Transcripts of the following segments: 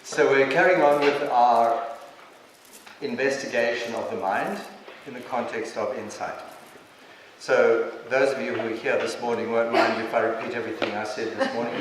So we're carrying on with our investigation of the mind in the context of insight. So those of you who are here this morning won't mind if I repeat everything I said this morning.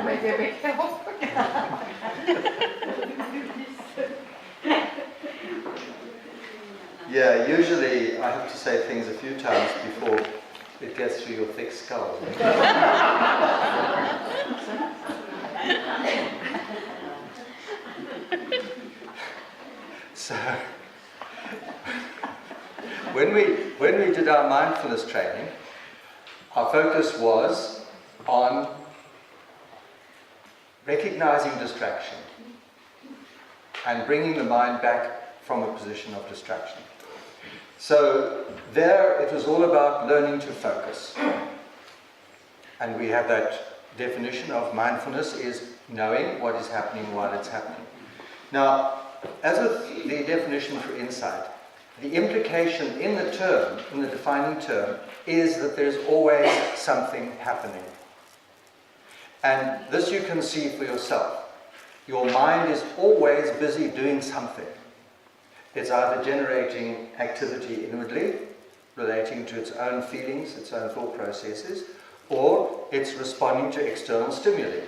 Maybe a big help. Yeah, usually I have to say things a few times before it gets through your thick skull. So, when we did our mindfulness training, our focus was on recognizing distraction and bringing the mind back from a position of distraction. So there it was all about learning to focus. And we have that definition of mindfulness is knowing what is happening while it's happening. Now, as with the definition for insight, the implication in the term, in the defining term, is that there's always something happening. And this you can see for yourself. Your mind is always busy doing something. It's either generating activity inwardly, relating to its own feelings, its own thought processes, or it's responding to external stimuli.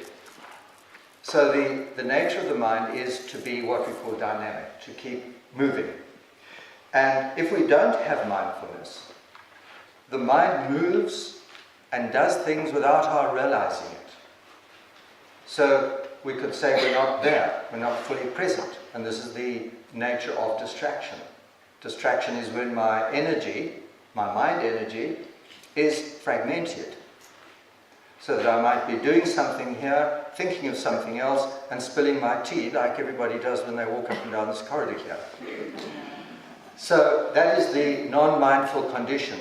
So the nature of the mind is to be what we call dynamic, to keep moving. And if we don't have mindfulness, the mind moves and does things without our realizing it. So we could say we're not there, we're not fully present. And this is the nature of distraction. Distraction is when my energy, my mind energy, is fragmented. So that I might be doing something here, thinking of something else, and spilling my tea like everybody does when they walk up and down this corridor here. So that is the non-mindful condition.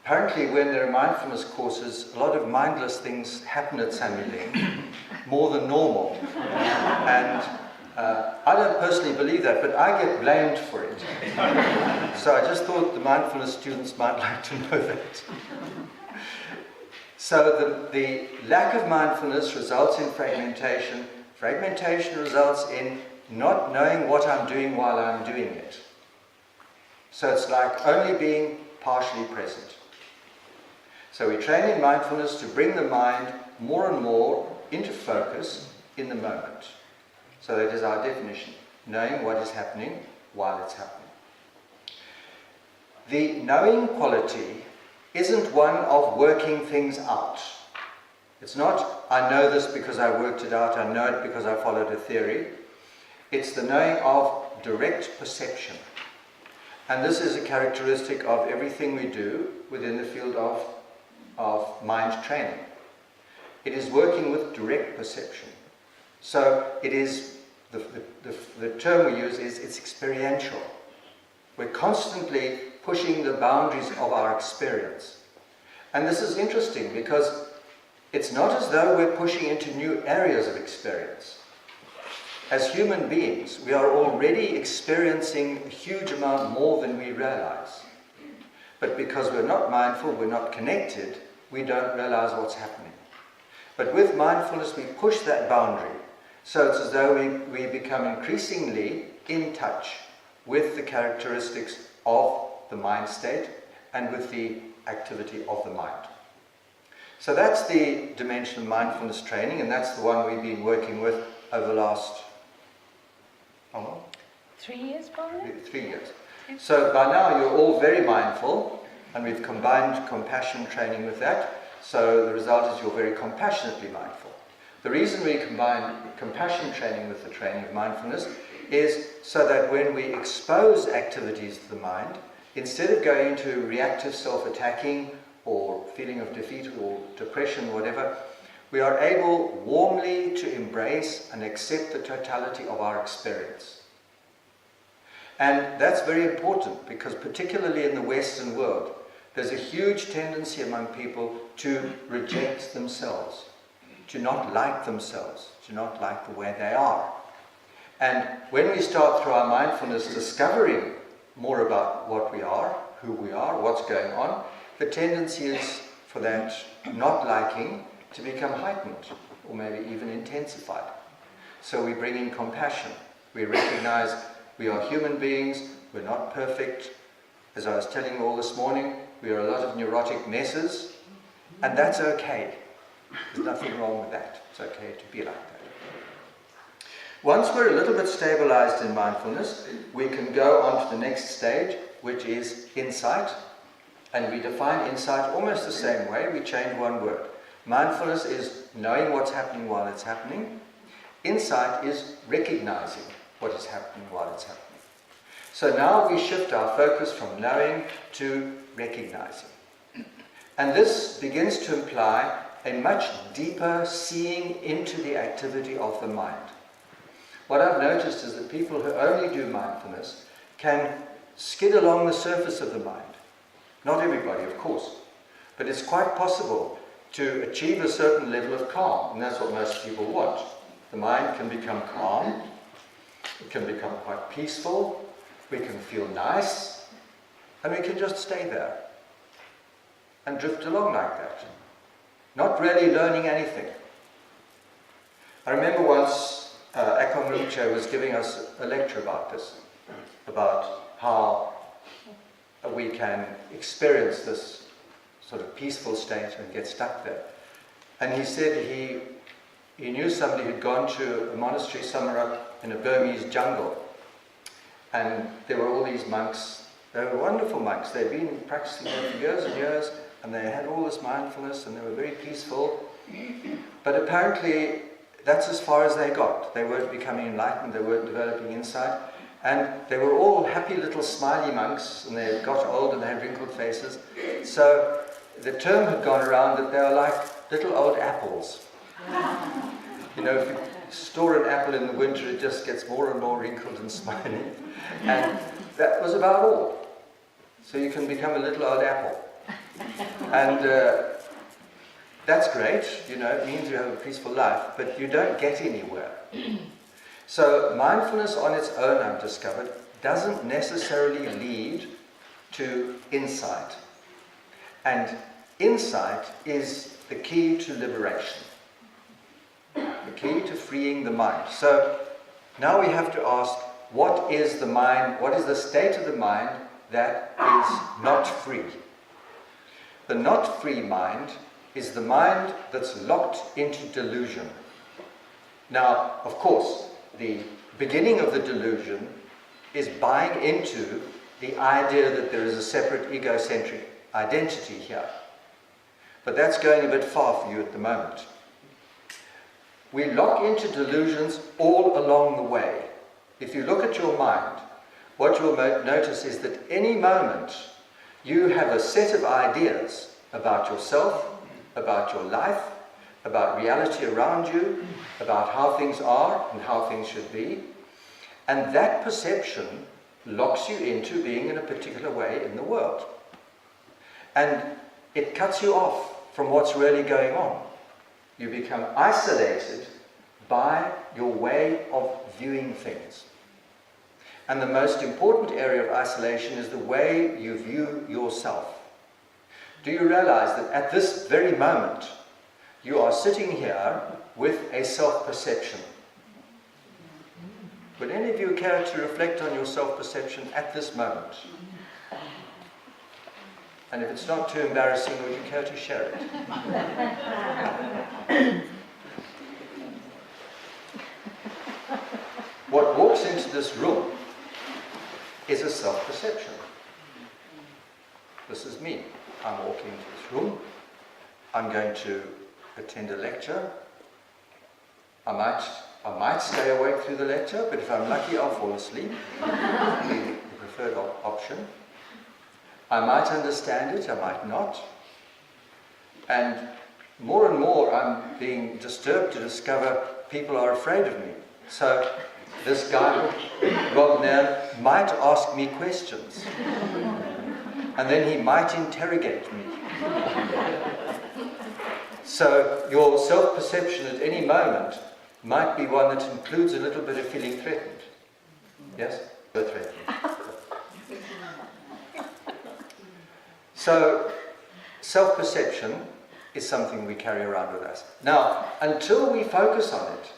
Apparently when there are mindfulness courses, a lot of mindless things happen at Samuel, more than normal. And I don't personally believe that, but I get blamed for it. So I just thought the mindfulness students might like to know that. So the lack of mindfulness results in fragmentation. Fragmentation results in not knowing what I'm doing while I'm doing it. So it's like only being partially present. So we train in mindfulness to bring the mind more and more into focus in the moment. So that is our definition, knowing what is happening while it's happening. The knowing quality isn't one of working things out. It's not, I know this because I worked it out, I know it because I followed a theory. It's the knowing of direct perception. And this is a characteristic of everything we do within the field of mind training. It is working with direct perception. So it is, the term we use is it's experiential. We're constantly pushing the boundaries of our experience. And this is interesting because it's not as though we're pushing into new areas of experience. As human beings, we are already experiencing a huge amount more than we realize. But because we're not mindful, we're not connected, we don't realize what's happening. But with mindfulness, we push that boundary. So it's as though we become increasingly in touch with the characteristics of the mind state and with the activity of the mind. So that's the dimension of mindfulness training, and that's the one we've been working with over the last, how long? 3 years, probably? 3 years. So by now you're all very mindful, and we've combined compassion training with that. So the result is you're very compassionately mindful. The reason we combine compassion training with the training of mindfulness is so that when we expose activities to the mind, instead of going into reactive self-attacking or feeling of defeat or depression or whatever, we are able warmly to embrace and accept the totality of our experience. And that's very important because particularly in the Western world, there's a huge tendency among people to reject themselves, to not like themselves, to not like the way they are. And when we start through our mindfulness discovering more about what we are, who we are, what's going on, the tendency is for that not liking to become heightened or maybe even intensified. So we bring in compassion. We recognize we are human beings, we're not perfect. As I was telling you all this morning, we are a lot of neurotic messes, and that's okay. There's nothing wrong with that. It's okay to be like that. Once we're a little bit stabilized in mindfulness, we can go on to the next stage, which is insight. And we define insight almost the same way. We change one word. Mindfulness is knowing what's happening while it's happening. Insight is recognizing what is happening while it's happening. So now we shift our focus from knowing to recognizing. And this begins to imply a much deeper seeing into the activity of the mind. What I've noticed is that people who only do mindfulness can skid along the surface of the mind. Not everybody, of course, but it's quite possible to achieve a certain level of calm, and that's what most people want. The mind can become calm, it can become quite peaceful, we can feel nice, and we can just stay there and drift along like that, not really learning anything. I remember once Akon Rinpoche was giving us a lecture about this, about how we can experience this sort of peaceful state and get stuck there. And he said he knew somebody who'd gone to a monastery somewhere up in a Burmese jungle. And there were all these monks. They were wonderful monks. They'd been practicing there for years and years, and they had all this mindfulness, and they were very peaceful. But apparently, that's as far as they got. They weren't becoming enlightened, they weren't developing insight. And they were all happy little smiley monks, and they got old and they had wrinkled faces. So the term had gone around that they were like little old apples. You know, if you store an apple in the winter, it just gets more and more wrinkled and smiley. And that was about all. So you can become a little old apple. And that's great, you know, it means you have a peaceful life, but you don't get anywhere. So mindfulness on its own, I've discovered, doesn't necessarily lead to insight. And insight is the key to liberation, the key to freeing the mind. So now we have to ask, what is the mind, what is the state of the mind that is not free? The not free mind is the mind that's locked into delusion. Now, of course, the beginning of the delusion is buying into the idea that there is a separate egocentric identity here. But that's going a bit far for you at the moment. We lock into delusions all along the way. If you look at your mind, what you'll notice is that any moment you have a set of ideas about yourself, about your life, about reality around you, about how things are and how things should be. And that perception locks you into being in a particular way in the world. And it cuts you off from what's really going on. You become isolated by your way of viewing things. And the most important area of isolation is the way you view yourself. Do you realize that at this very moment, you are sitting here with a self-perception? Would any of you care to reflect on your self-perception at this moment? And if it's not too embarrassing, would you care to share it? What walks into this room is a self-perception. This is me. I'm walking into this room. I'm going to attend a lecture. I might stay awake through the lecture, but if I'm lucky, I'll fall asleep. The preferred option. I might understand it, I might not. And more, I'm being disturbed to discover people are afraid of me. So this guy, Rob Nairn, might ask me questions. And then he might interrogate me. So your self-perception at any moment might be one that includes a little bit of feeling threatened. Yes? We're threatened. So self-perception is something we carry around with us. Now, until we focus on it,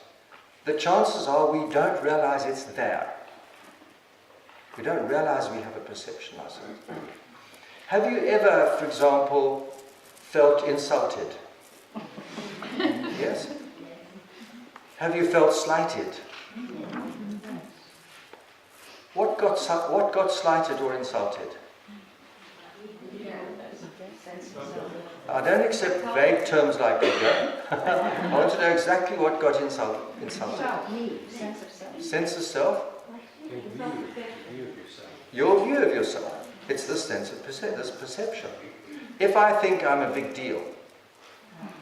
the chances are we don't realize it's there. We don't realize we have a perception ourselves. Have you ever, for example, felt insulted? Yes? Have you felt slighted? What got slighted or insulted? I don't accept vague terms like ego. I want to know exactly what got insulted. Sense of self. Sense of self? Your view of yourself. It's this sense of this perception. If I think I'm a big deal,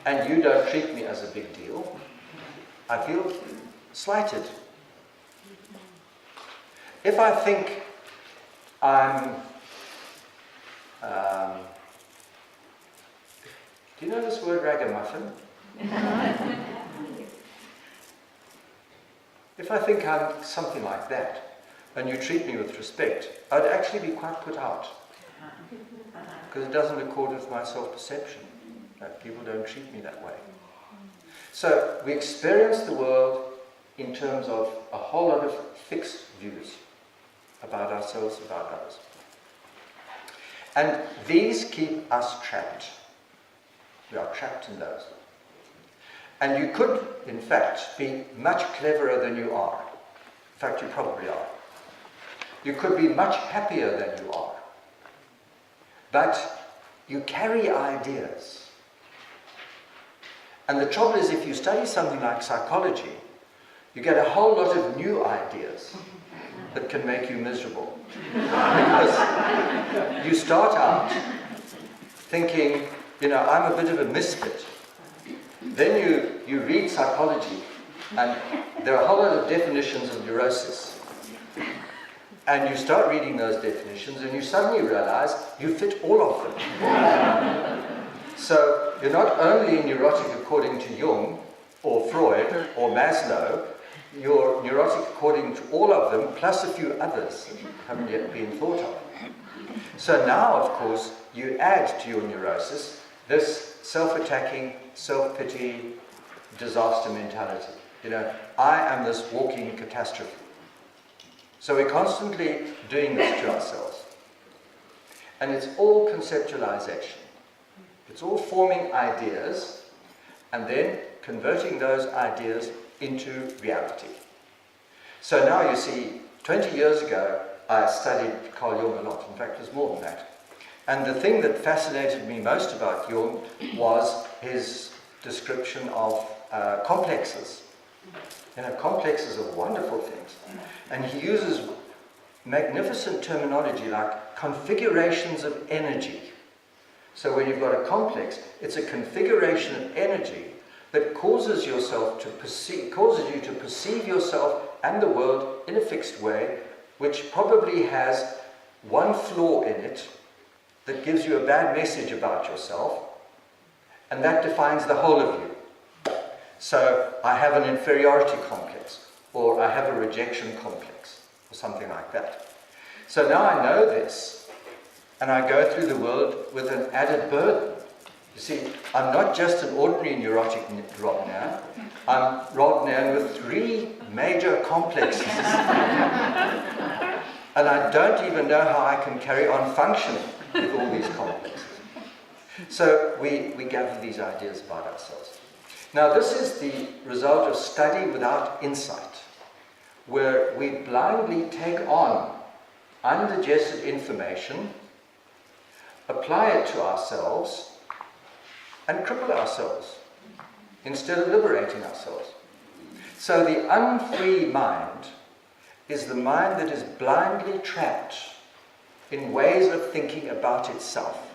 and you don't treat me as a big deal, I feel slighted. If I think I'm... do you know this word ragamuffin? If I think I'm something like that, and you treat me with respect, I'd actually be quite put out. Because it doesn't accord with my self-perception. People don't treat me that way. So we experience the world in terms of a whole lot of fixed views about ourselves, about others. And these keep us trapped. We are trapped in those. And you could, in fact, be much cleverer than you are. In fact, you probably are. You could be much happier than you are. But you carry ideas. And the trouble is, if you study something like psychology, you get a whole lot of new ideas that can make you miserable. Because you start out thinking, I'm a bit of a misfit. Then you read psychology, and there are a whole lot of definitions of neurosis. And you start reading those definitions, and you suddenly realize you fit all of them. So you're not only neurotic according to Jung, or Freud, or Maslow, you're neurotic according to all of them, plus a few others that haven't yet been thought of. So now, of course, you add to your neurosis this self-attacking, self-pity, disaster mentality. I am this walking catastrophe. So we're constantly doing this to ourselves. And it's all conceptualization. It's all forming ideas and then converting those ideas into reality. So now you see, 20 years ago, I studied Carl Jung a lot. In fact, it was more than that. And the thing that fascinated me most about Jung was his description of complexes. Complexes are wonderful things. And he uses magnificent terminology like configurations of energy. So when you've got a complex, it's a configuration of energy that causes you to perceive yourself and the world in a fixed way, which probably has one flaw in it that gives you a bad message about yourself, and that defines the whole of you. So I have an inferiority complex, or I have a rejection complex, or something like that. So now I know this, and I go through the world with an added burden. You see, I'm not just an ordinary neurotic Rodnan. I'm Rodnan with 3 major complexes. And I don't even know how I can carry on functioning with all these complexes. So we gather these ideas about ourselves. Now this is the result of study without insight, where we blindly take on undigested information, apply it to ourselves, and cripple ourselves instead of liberating ourselves. So the unfree mind is the mind that is blindly trapped in ways of thinking about itself.